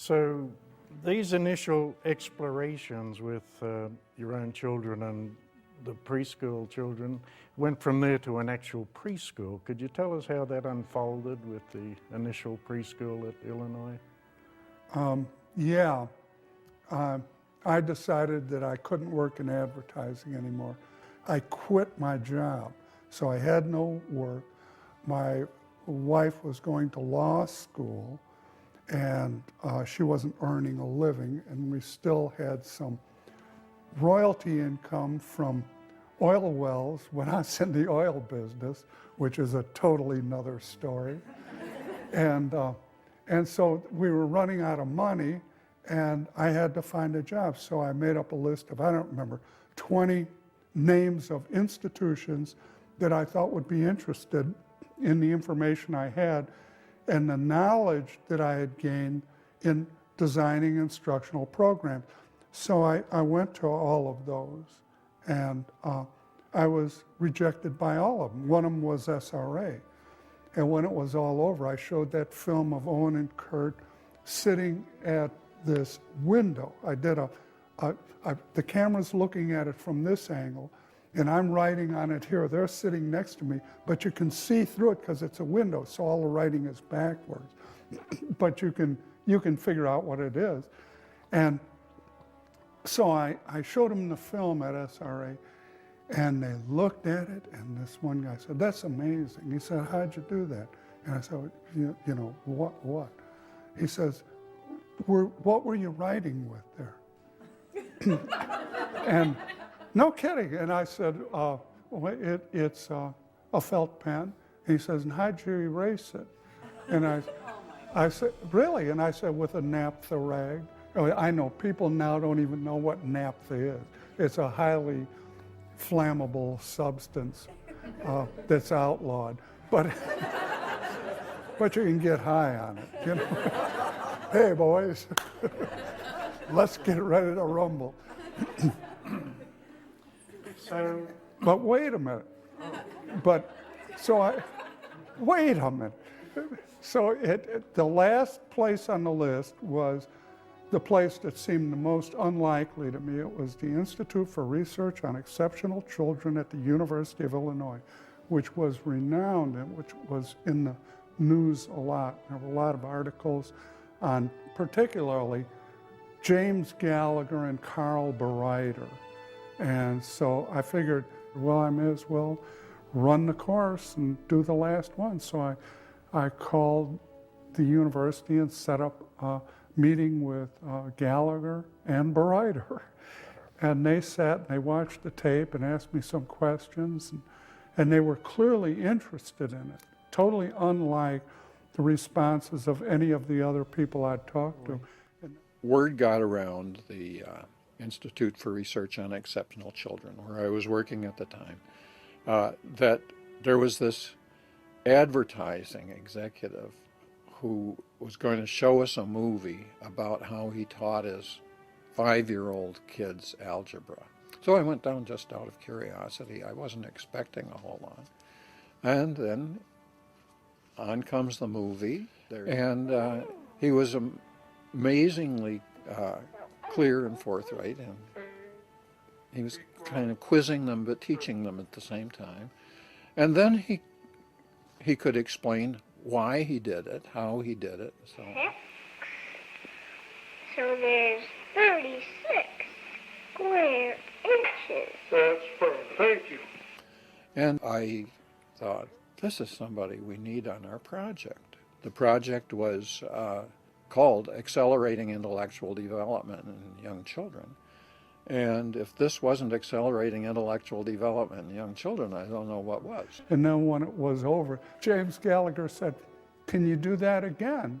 So these initial explorations with your own children and the preschool children went from there to an actual preschool. Could you tell us how that unfolded with the initial preschool at Illinois? Yeah. I decided that I couldn't work in advertising anymore. I quit my job, so I had no work. My wife was going to law school, and she wasn't earning a living, and we still had some royalty income from oil wells when I was in the oil business, which is a totally another story. And so we were running out of money, and I had to find a job. So I made up a list of, I don't remember, 20 names of institutions that I thought would be interested in the information I had and the knowledge that I had gained in designing instructional programs. So I went to all of those, and I was rejected by all of them. One of them was SRA. And when it was all over, I showed that film of Owen and Kurt sitting at this window. I did the camera's looking at it from this angle, and I'm writing on it here. They're sitting next to me, but you can see through it because it's a window, so all the writing is backwards. But you can figure out what it is. And so I showed them the film at SRA, and they looked at it, and this one guy said, "That's amazing." He said, "How'd you do that?" And I said, you know, what? He says, "What were you writing with there?" And no kidding. And I said, it's a felt pen. He says, "And how'd you erase it?" And I said, "Really?" And I said, "With a naphtha rag." I know people now don't even know what naphtha is. It's a highly flammable substance that's outlawed, but you can get high on it. You know? Hey boys, let's get ready to rumble. So, But wait a minute. Wait a minute. So the last place on the list was the place that seemed the most unlikely to me. It was the Institute for Research on Exceptional Children at the University of Illinois, which was renowned and which was in the news a lot. There were a lot of articles on particularly James Gallagher and Carl Bereiter. And so I figured, well, I may as well run the course and do the last one. So I called the university and set up a meeting with Gallagher and Bereiter. And they sat and they watched the tape and asked me some questions. And they were clearly interested in it, totally unlike the responses of any of the other people I'd talked to. Word got around the Institute for Research on Exceptional Children, where I was working at the time, that there was this advertising executive who was going to show us a movie about how he taught his 5-year-old kids algebra. So I went down just out of curiosity. I wasn't expecting a whole lot. And then on comes the movie, and he was amazingly clear and forthright, and he was kind of quizzing them but teaching them at the same time. And then he could explain why he did it, how he did it. So there's 36 square inches. That's perfect. Thank you. And I thought, this is somebody we need on our project. The project was called Accelerating Intellectual Development in Young Children. And if this wasn't accelerating intellectual development in young children, I don't know what was. And then when it was over, James Gallagher said, "Can you do that again?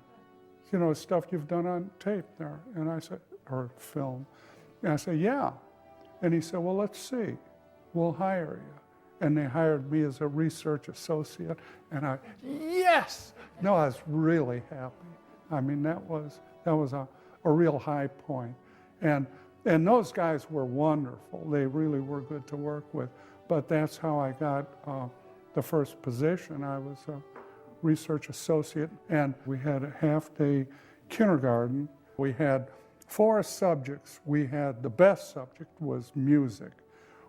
You know, stuff you've done on tape there." And I said, or film. And I said, "Yeah." And he said, "Well, let's see. We'll hire you." And they hired me as a research associate. And yes! No, I was really happy. I mean, that was a real high point. And those guys were wonderful. They really were good to work with. But that's how I got the first position. I was a research associate, and we had a half-day kindergarten We had 4 subjects. We had the best subject was music.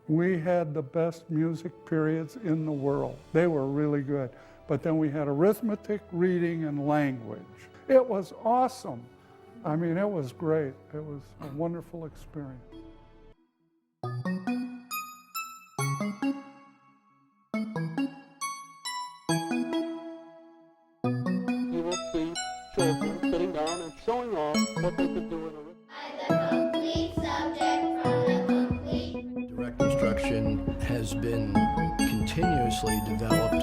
We had the best music periods in the world. They were really good. But then we had arithmetic, reading, and language. It was awesome. I mean, it was great. It was a wonderful experience. You will see children sitting down and showing off what they could do in a The complete subject from the complete. Direct instruction has been continuously developed